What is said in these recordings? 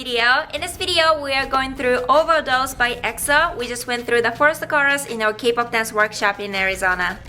video. In this video, we are going through Overdose by EXO. We just went through the first chorus in our Kpop Dance Workshop in Arizona.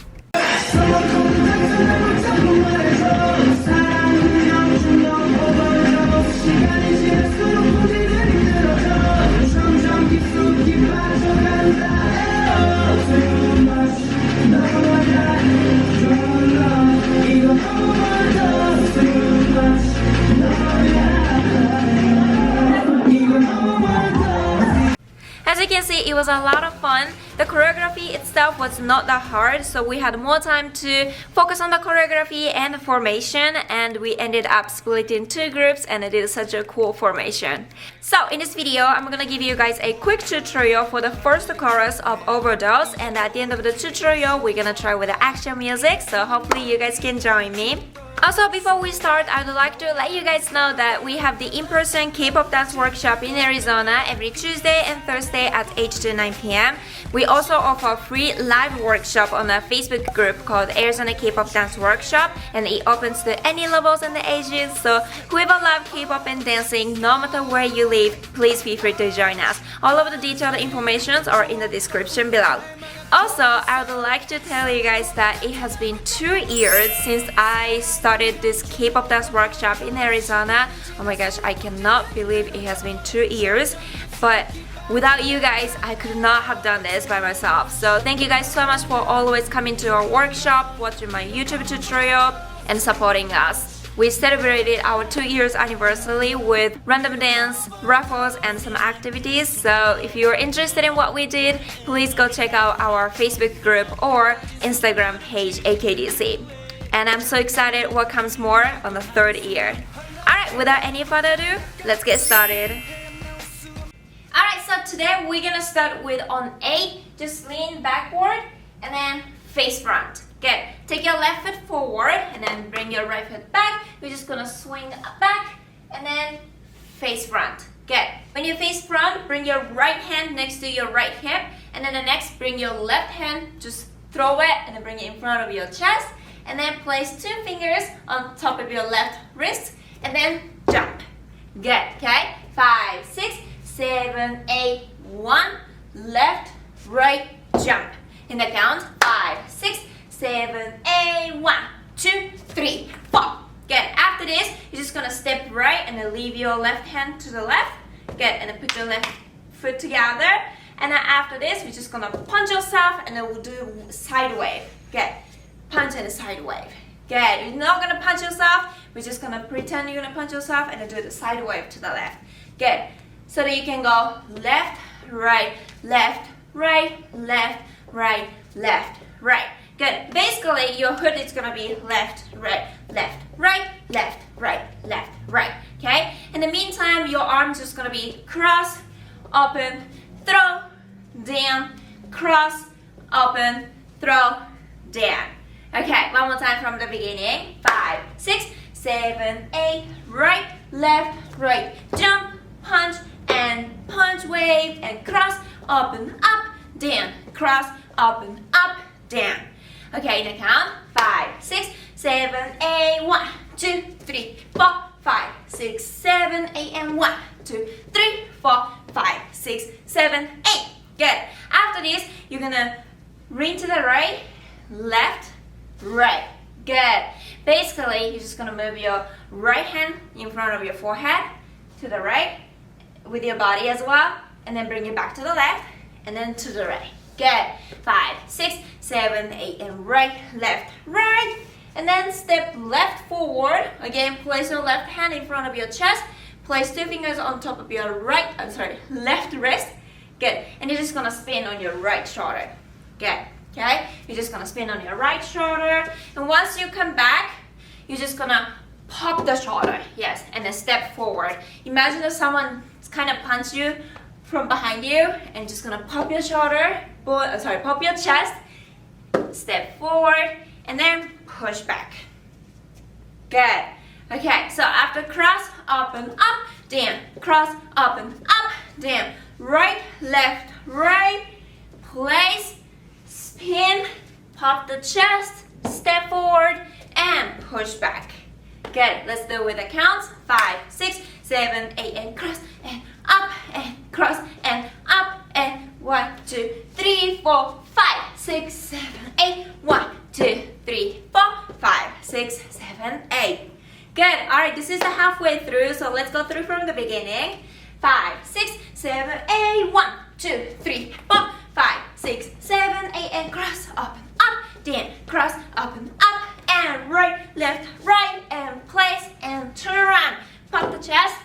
As you can see, it was a lot of fun. The choreography itself was not that hard, so we had more time to focus on the choreography and the formation, and we ended up split in two groups, and it is such a cool formation. So in this video, I'm gonna give you guys a quick tutorial for the first chorus of Overdose, and at the end of the tutorial, we're gonna try with the action music, so hopefully you guys can join me. Also, before we start, I would like to let you guys know that we have the in-person Kpop Dance Workshop in Arizona every Tuesday and Thursday at 8 to 9 p.m. We also offer a free live workshop on a Facebook group called Arizona Kpop Dance Workshop, and it opens to any levels and ages, so whoever loves K-pop and dancing, no matter where you live, please feel free to join us. All of the detailed information are in the description below. Also, I would like to tell you guys that it has been 2 years since I started this K-pop dance workshop in Arizona. Oh my gosh, I cannot believe it has been 2 years. But without you guys, I could not have done this by myself. So thank you guys so much for always coming to our workshop, watching my YouTube tutorial, and supporting us. We celebrated our 2 years anniversary with random dance, raffles, and some activities. So if you're interested in what we did, please go check out our Facebook group or Instagram page, AKDC. And I'm so excited what comes more on the 3rd year. Alright, without any further ado, let's get started. Alright, so today we're gonna start with on 8, just lean backward and then face front. Good. Take your left foot forward and then bring your right foot back. We're just gonna swing back and then face front. Good. When you face front, bring your right hand next to your right hip, and then the next, bring your left hand, just throw it and then bring it in front of your chest, and then place 2 fingers on top of your left wrist, and then jump. Good. Okay. 5, 6, 7, 8, 1. Left, right, jump. In the count, 5, 6, 7, 8, 1, 2, 3, 4. Good. After this, you're just gonna step right and then leave your left hand to the left. Good. And then put your left foot together. And then after this, we're just gonna punch yourself and then we'll do side wave. Good. Punch and side wave. Good. You're not gonna punch yourself. We're just gonna pretend you're gonna punch yourself and then do the side wave to the left. Good. So that you can go left, right, left, right, left, right, left, right. Good. Basically, your hood is gonna be left, right, left, right, left, right, left, right. Okay? In the meantime, your arms just gonna be cross, open, throw, down, cross, open, throw, down. Okay, one more time from the beginning. 5, 6, 7, 8, right, left, right, jump, punch, and punch, wave, and cross, open, up, down, cross, open, up, down. Okay, in the count, 5, 6, 7, 8, 1, 2, 3, 4, 5, 6, 7, 8, and 1, 2, 3, 4, 5, 6, 7, 8. Good. After this, you're gonna lean to the right, left, right. Good. Basically, you're just gonna move your right hand in front of your forehead to the right with your body as well, and then bring it back to the left, and then to the right. Good. 5, 6, 7, 8, and right, left, right. And then step left forward. Again, place your left hand in front of your chest. Place 2 fingers on top of your left wrist. Good. And you're just gonna spin on your right shoulder. Good. Okay? You're just gonna spin on your right shoulder. And once you come back, you're just gonna pop the shoulder. Yes. And then step forward. Imagine that someone kind of punch you from behind you, and just gonna pop your shoulder, pop your chest, step forward, and then push back. Good. Okay, so after cross, open, up, down, cross, open, up, down, right, left, right, place, spin, pop the chest, step forward, and push back. Good. Let's do it with the counts. 5, 6, 7, 8, and cross, and 4, 5, 6, 7, 8. 1, 2, 3, 4, 5, 6, 7, 8. Good. Alright, this is the halfway through, so let's go through from the beginning. 5, 6, 7, 8. 1, 2, 3, 4, 5, 6, 7, 8. And cross up and up. Then cross up and up. And right, left, right. And place and turn around. Pop the chest.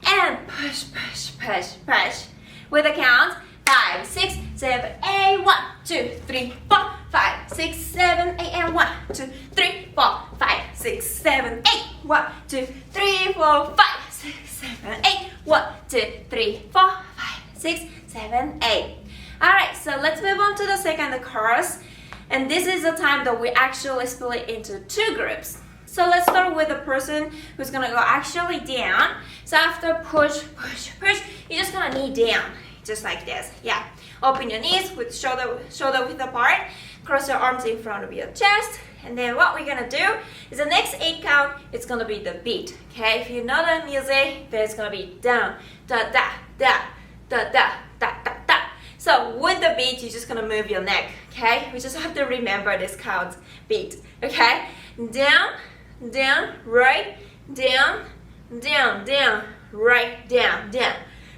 And push, push, push, push. With a count. 5, 6, 7, 8. 1, 2, 3, 4, 5, 6, 7, 8. And 1, 2, 3, 4, 5, 6, 7, 8. 1, 2, 3, 4, 5, 6, 7, 8. 1, 2, 3, 4, 5, 6, 7, 8. Alright, so let's move on to the second chorus. And this is the time that we actually split into two groups. So let's start with the person who's gonna go actually down. So after push, push, push, you're just gonna knee down, just like this. Yeah. Open your knees with shoulder width apart. Cross your arms in front of your chest. And then what we're gonna do is the next 8 count, it's gonna be the beat. Okay, if you know the music, then it's gonna be down, da da da da da da da da. So with the beat, you're just gonna move your neck. Okay, we just have to remember this count beat. Okay, down, down, right, down, down, down, right, down, down.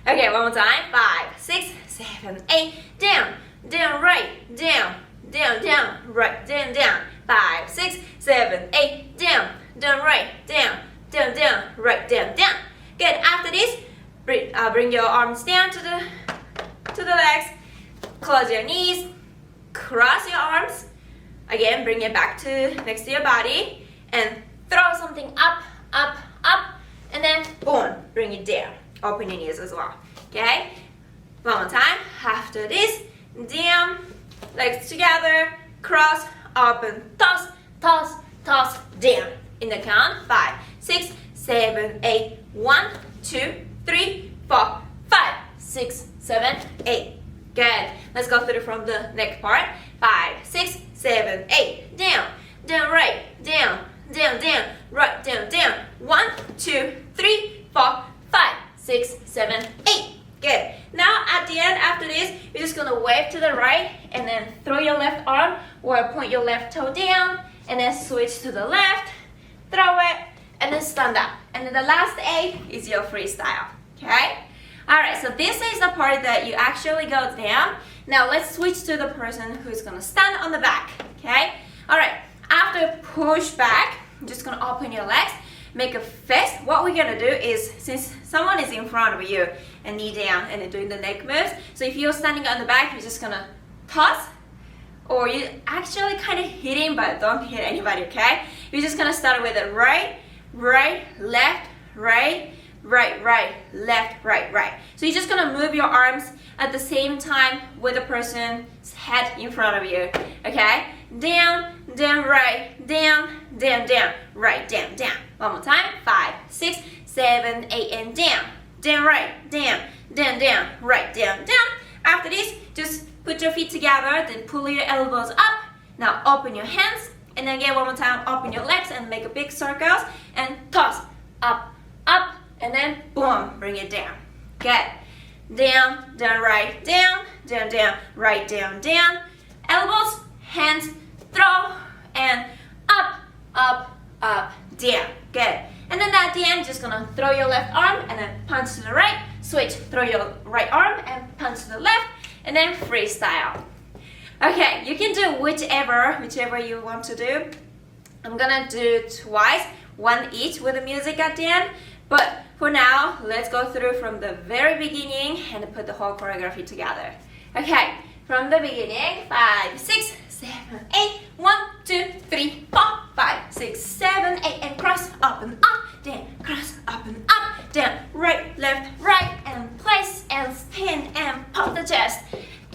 Okay, one more time. 5, 6, 7, 8. Down, down, right, down, down, down, right, down, down. 5, 6, 7, 8. Down, down, right, down, down, down, right, down, down. Good. After this, bring your arms down to the legs. Close your knees. Cross your arms. Again, bring it back to next to your body and throw something up, up, up, and then boom, bring it down. Open your knees as well. Okay? One more time. After this, down, legs together, cross, up and toss, toss, toss, down. In the count, 5, 6, 7, 8. 1, 2, 3, 4, 5, 6, 7, 8. Good. Let's go through from the neck part. 5, 6, 7, 8. Down, down, right, down, down, down, right, down, down. 1, 2, 3, 4, 5, 6, 7, 8. Good. Now at the end, after this, you're just gonna wave to the right and then throw your left arm or point your left toe down and then switch to the left, throw it, and then stand up. And then the last 8 is your freestyle. Okay? Alright, so this is the part that you actually go down. Now let's switch to the person who's gonna stand on the back. Okay? Alright, after push back, you're just gonna open your legs, make a fist. What we're gonna do is, since someone is in front of you and knee down and then doing the neck moves, so if you're standing on the back, you're just gonna toss, or you actually kind of hitting, but don't hit anybody, okay? You're just gonna start with a right, right, left, right, right, right, left, right, right. So you're just gonna move your arms at the same time with the person's head in front of you, okay? Down, down, right, down, down, down, right, down, down. One more time. 5, 6, 7, 8, and down, down, right, down, down, down, right, down, down. After this, just put your feet together, then pull your elbows up. Now open your hands, and then again one more time, open your legs and make a big circles and toss up, up, and then boom, bring it down. Good. Down, down, right, down, down, down, right, down, down. Elbows, hands, throw, and up, up, up, down. Good. And then at the end, just gonna throw your left arm and then punch to the right, switch, throw your right arm and punch to the left, and then freestyle. Okay, you can do whichever you want to do. I'm gonna do twice, one each with the music at the end. But for now, let's go through from the very beginning and put the whole choreography together. Okay, from the beginning, 5, 6, 7, 8. 1, 2, 3, 4, 5, 6, 7, 8. And cross up and up, then cross up and up, down, right, left, right, and place and spin and pop the chest.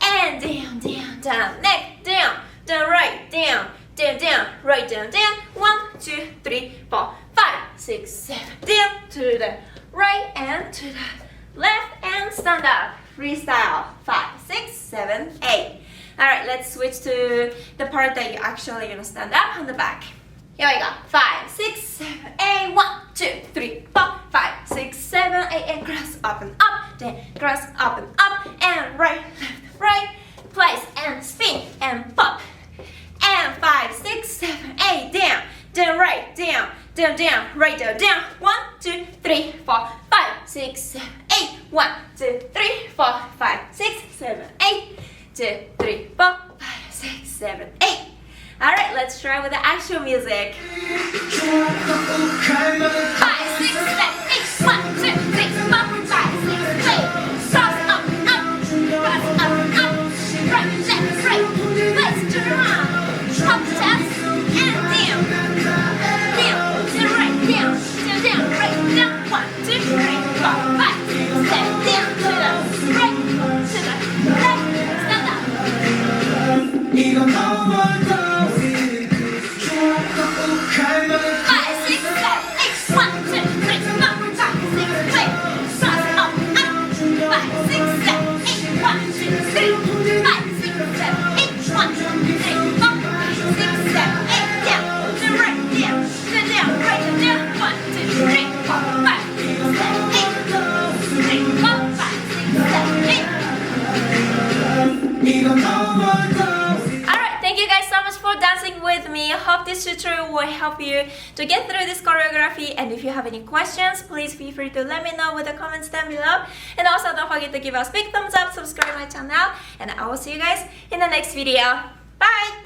And down, down, down, neck, down, down, right, down, down, down, right, down, down. 1, 2, 3, 4, 5, 6, 7, down to the right and to the left and stand up. Freestyle. 5, 6, 7, 8. Alright, let's switch to the part that you're actually gonna stand up on the back. Here we go. 5, 6, 7, 8. 1, 2, 3, 4, 5, 6, 7, 8. And cross up and up. Then cross up and up. And right, left, right. Place and 7, 8. 2, 3, 4, 5, 6, 7, 8. Alright, let's try with the actual music. 5, 6, 7, 8. 1, 2, 3, 4, 5, 6, 8. Cross up, up. Cross up, up. Right, left, right. Let's turn around. Up, chest, and down. Down, to the right, down, right, down. 1, 2, 3, 4, 5, 6, 7, down, to the right, to the left, stand up. 'Dancing with me. Hope this tutorial will help you to get through this choreography, and if you have any questions, please feel free to let me know with the comments down below. And also don't forget to give us a big thumbs up, subscribe my channel, and I will see you guys in the next video. Bye!